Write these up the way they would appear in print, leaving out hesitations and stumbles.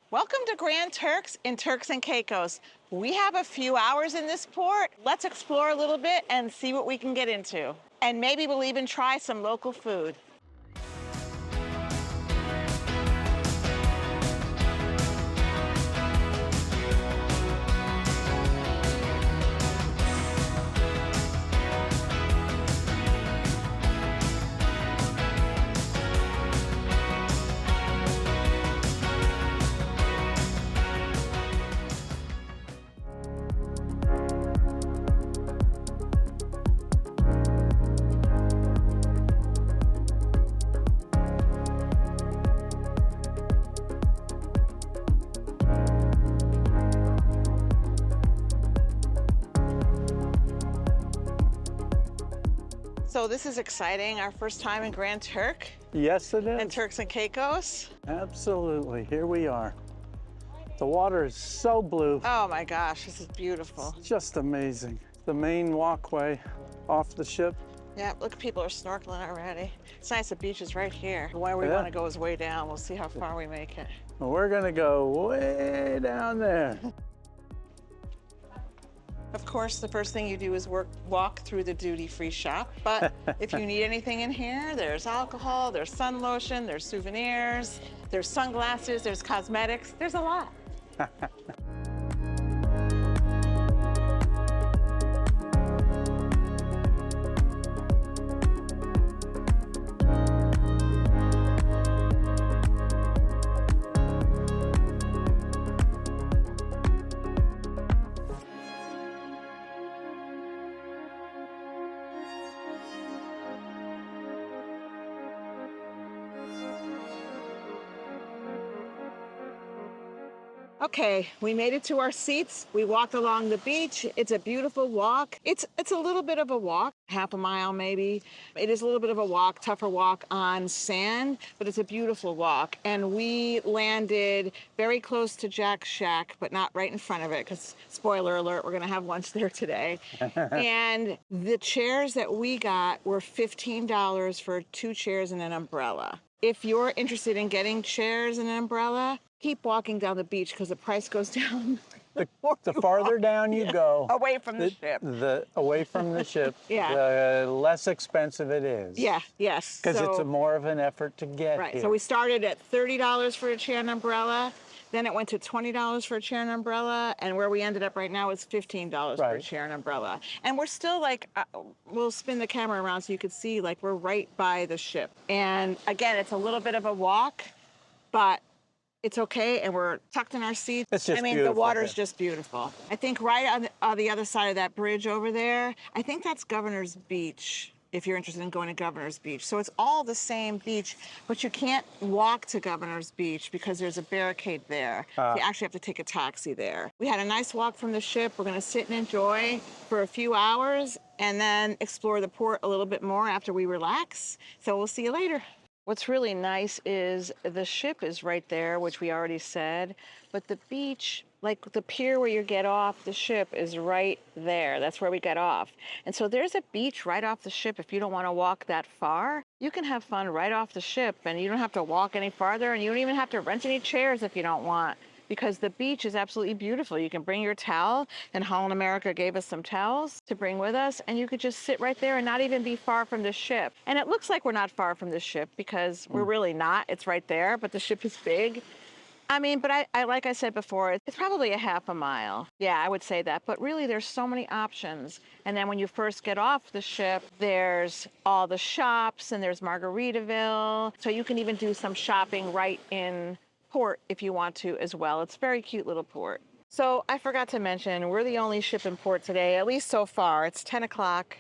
Welcome to Grand Turks in Turks and Caicos. We have a few hours in this port. Let's explore a little bit and see what we can get into. And maybe we'll even try some local food. So this is exciting, our first time in Grand Turk. Yes, it is. And Turks and Caicos. Absolutely. Here we are. The water is so blue. Oh my gosh, this is beautiful. It's just amazing. The main walkway off the ship. Yeah, look, people are snorkeling already. It's nice, the beach is right here. Where we want to go is way down. We'll see how far we make it. We're gonna go way down there. Of course, the first thing you do is walk through the duty-free shop. But if you need anything in here, there's alcohol, there's sun lotion, there's souvenirs, there's sunglasses, there's cosmetics, there's a lot. Okay, we made it to our seats. We walked along the beach. It's a beautiful walk. It's a little bit of a walk, half a mile maybe. It is a little bit of a walk, tougher walk on sand, but it's a beautiful walk. And we landed very close to Jack's Shack, but not right in front of it, because spoiler alert, we're gonna have lunch there today. And the chairs that we got were $15 for 2 chairs and an umbrella. If you're interested in getting chairs and an umbrella, keep walking down the beach because the price goes down. The farther down you go, away from the ship. Away from the ship, Yeah. the less expensive it is. Yeah, yes. Because it's more of an effort to get Right, here. so we started at $30 for a chair and umbrella. Then it went to $20 for a chair and umbrella, and where we ended up right now is $15 for a chair and umbrella. And we're still like, we'll spin the camera around so you could see, like, we're right by the ship. And again, it's a little bit of a walk, but it's okay, and we're tucked in our seats. It's just the water's just beautiful. I think right on the other side of that bridge over there, I think that's Governor's Beach, if you're interested in going to Governor's Beach. So it's all the same beach, but you can't walk to Governor's Beach because there's a barricade there. You actually have to take a taxi there. We had a nice walk from the ship. We're gonna sit and enjoy for a few hours and then explore the port a little bit more after we relax. So we'll see you later. What's really nice is the ship is right there, which we already said, but the beach, like the pier where you get off the ship, is right there. That's where we get off. And so there's a beach right off the ship. If you don't want to walk that far, you can have fun right off the ship, and you don't have to walk any farther, and you don't even have to rent any chairs if you don't want, because the beach is absolutely beautiful. You can bring your towel, and Holland America gave us some towels to bring with us, and you could just sit right there and not even be far from the ship. And it looks like we're not far from the ship because we're really not. It's right there, but the ship is big. I mean, but I like I said before, it's probably a half a mile. Yeah, I would say that. But really, there's so many options. And then when you first get off the ship, there's all the shops, and there's Margaritaville. So you can even do some shopping right in port if you want to as well. It's a very cute little port. So I forgot to mention, we're the only ship in port today, at least so far. It's 10 o'clock.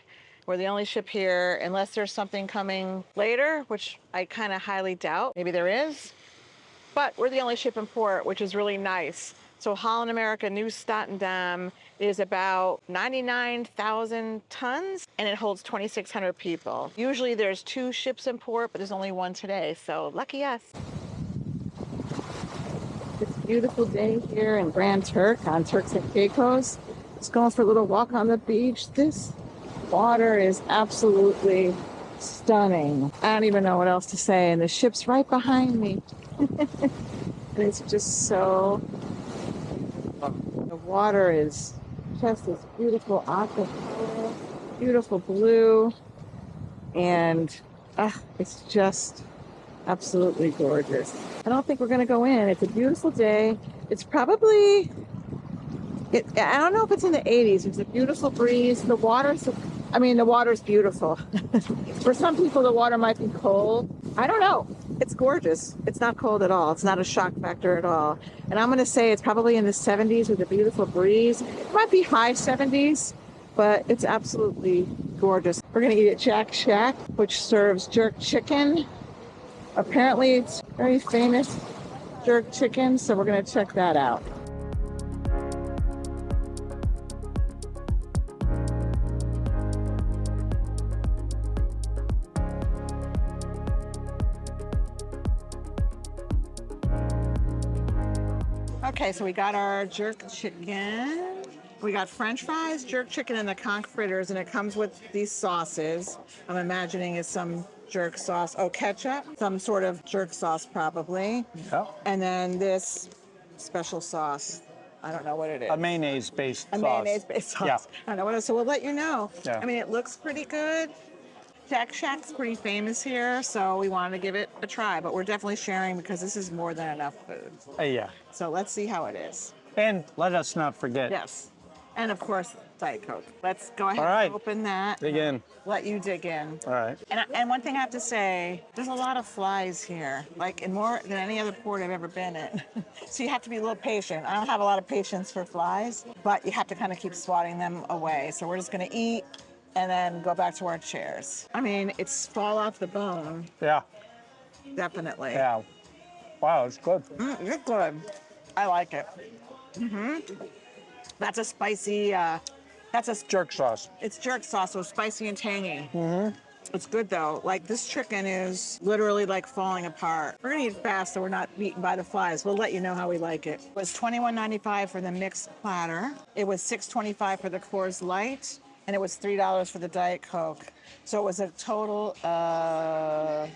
We're the only ship here, unless there's something coming later, which I kind of highly doubt. Maybe there is. But we're the only ship in port, which is really nice. So Holland America New Statendam is about 99,000 tons, and it holds 2,600 people. Usually there's 2 ships in port, but there's only 1 today, so lucky us. It's a beautiful day here in Grand Turk on Turks and Caicos. Just going for a little walk on the beach. This water is absolutely stunning. I don't even know what else to say, and the ship's right behind me. And it's just so, the water is just this beautiful aqua color, beautiful blue, and it's just absolutely gorgeous. I don't think we're going to go in. It's a beautiful day. It's probably, I don't know if it's in the 80s. It's a beautiful breeze. The water's beautiful. For some people, the water might be cold. I don't know. It's gorgeous. It's not cold at all. It's not a shock factor at all. And I'm going to say it's probably in the 70s with a beautiful breeze. It might be high 70s, but it's absolutely gorgeous. We're going to eat at Jack Shack, which serves jerk chicken. Apparently, it's very famous jerk chicken, so we're going to check that out. Okay, so we got our jerk chicken. We got French fries, jerk chicken, and the conch fritters, and it comes with these sauces. I'm imagining it's some jerk sauce. Oh, ketchup, some sort of jerk sauce probably. Yeah. And then this special sauce. I don't know what it is. A mayonnaise-based sauce. A mayonnaise-based sauce. Yeah. I don't know what it is, so we'll let you know. Yeah. I mean, it looks pretty good. Jack Shack's pretty famous here, so we wanted to give it a try, but we're definitely sharing because this is more than enough food. Yeah. So let's see how it is. And let us not forget. Yes. And of course, Diet Coke. Let's go ahead All right. and open that. Dig in. Let you dig in. All right. And one thing I have to say, there's a lot of flies here, like in more than any other port I've ever been in. So you have to be a little patient. I don't have a lot of patience for flies, but you have to kind of keep swatting them away. So we're just gonna eat and then go back to our chairs. I mean, it's fall off the bone, Yeah. definitely. Yeah. Wow, it's good. It's good. I like it. That's a spicy, that's a Jerk sauce. It's jerk sauce, so spicy and tangy. It's good though. Like this chicken is literally like falling apart. We're gonna eat fast so we're not beaten by the flies. We'll let you know how we like it. It was $21.95 for the mixed platter. It was $6.25 for the Coors Light, and it was $3 for the Diet Coke. So it was a total of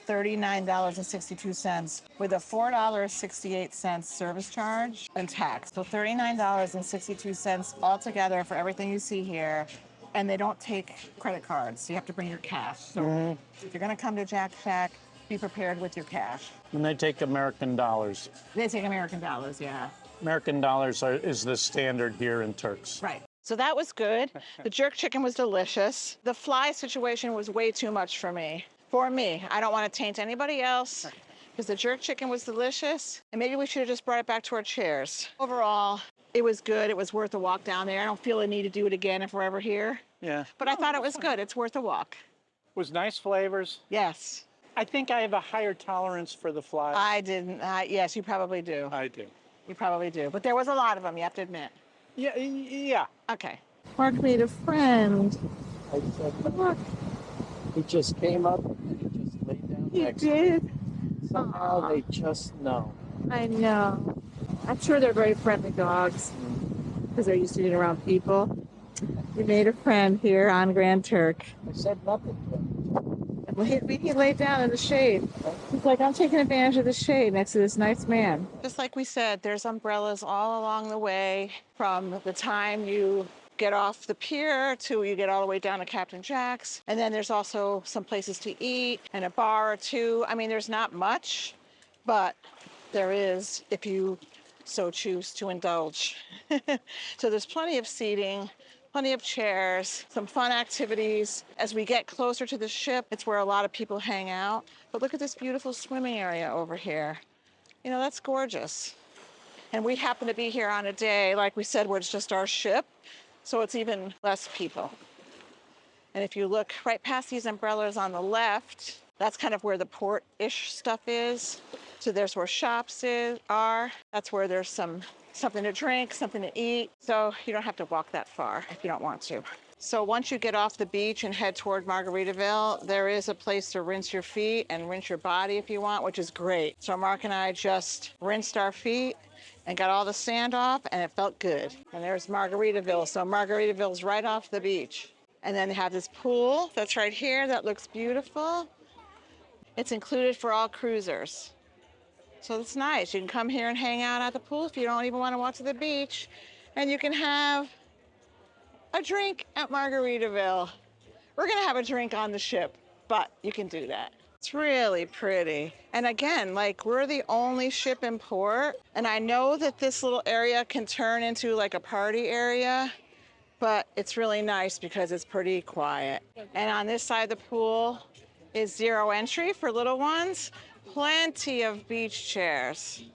$39.62 with a $4.68 service charge and tax. So $39.62 altogether for everything you see here. And they don't take credit cards, so you have to bring your cash. So if you're gonna come to Jack Shack, be prepared with your cash. And they take American dollars. They take American dollars, yeah. American dollars is the standard here in Turks. Right. So that was good. The jerk chicken was delicious. The fly situation was way too much for me. For me, I don't want to taint anybody else because the jerk chicken was delicious, and maybe we should have just brought it back to our chairs. Overall, it was good. It was worth a walk down there. I don't feel a need to do it again if we're ever here, Yeah. but I thought it was good. It's worth a walk. Was nice flavors. Yes. I think I have a higher tolerance for the flies. I didn't. Yes, you probably do. I do. You probably do. But there was a lot of them, you have to admit. Yeah. Okay. Mark made a friend. I said, Look, he just came up and he just laid down he next to me. did. Somehow they just know. I know. I'm sure they're very friendly dogs because they're used to being around people. We made a friend here on Grand Turk. I said nothing to him. Well, he laid down in the shade. He's like, I'm taking advantage of the shade next to this nice man. Just like we said, there's umbrellas all along the way from the time you get off the pier to you get all the way down to Captain Jack's. And then there's also some places to eat and a bar or two. I mean, there's not much, but there is if you so choose to indulge. So there's plenty of seating, plenty of chairs, some fun activities. As we get closer to the ship, it's where a lot of people hang out. But look at this beautiful swimming area over here. You know, that's gorgeous. And we happen to be here on a day, like we said, where it's just our ship. So it's even less people. And if you look right past these umbrellas on the left, that's kind of where the port-ish stuff is. So there's where shops are. That's where there's something to drink, something to eat. So you don't have to walk that far if you don't want to. So once you get off the beach and head toward Margaritaville, there is a place to rinse your feet and rinse your body if you want, which is great. So Mark and I just rinsed our feet and got all the sand off, and it felt good. And there's Margaritaville. So Margaritaville's right off the beach. And then they have this pool that's right here that looks beautiful. It's included for all cruisers. So it's nice. You can come here and hang out at the pool if you don't even want to walk to the beach. And you can have a drink at Margaritaville. We're gonna have a drink on the ship, but you can do that. It's really pretty. And again, like we're the only ship in port. And I know that this little area can turn into like a party area, but it's really nice because it's pretty quiet. And on this side of the pool is zero entry for little ones. Plenty of beach chairs.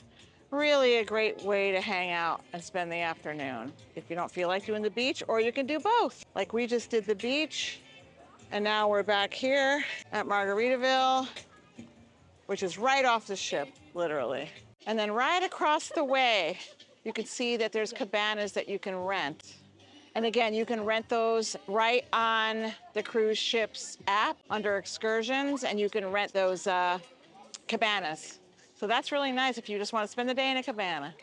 Really a great way to hang out and spend the afternoon if you don't feel like doing the beach, or you can do both. Like we just did the beach, and now we're back here at Margaritaville, which is right off the ship, literally. And then right across the way, you can see that there's cabanas that you can rent. And again, you can rent those right on the cruise ship's app under excursions, and you can rent those cabanas. So that's really nice if you just want to spend the day in a cabana.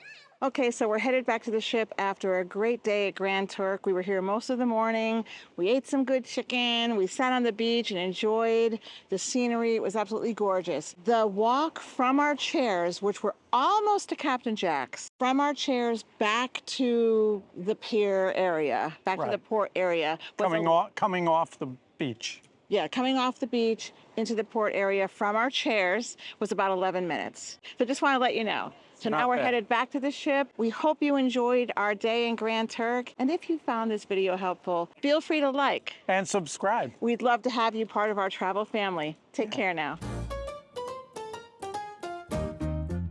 Okay, so we're headed back to the ship after a great day at Grand Turk. We were here most of the morning. We ate some good chicken. We sat on the beach and enjoyed the scenery. It was absolutely gorgeous. The walk from our chairs, which were almost to Captain Jack's, from our chairs back to the pier area, back to the port area. Coming off the beach. Yeah, coming off the beach into the port area from our chairs was about 11 minutes. So just want to let you know. So now we're headed back to the ship. We hope you enjoyed our day in Grand Turk. And if you found this video helpful, feel free to like. And subscribe. We'd love to have you part of our travel family. Take care now.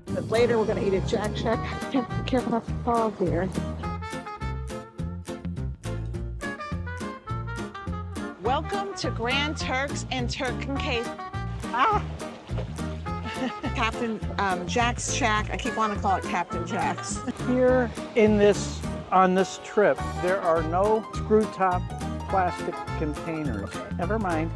But later we're going to eat at Jack Shack. Careful not to fall here. Welcome to Grand Turks and Turks and Caicos. Captain Jack's Shack. I keep wanting to call it Captain Jack's. Here on this trip, there are no screw top plastic containers. Never mind.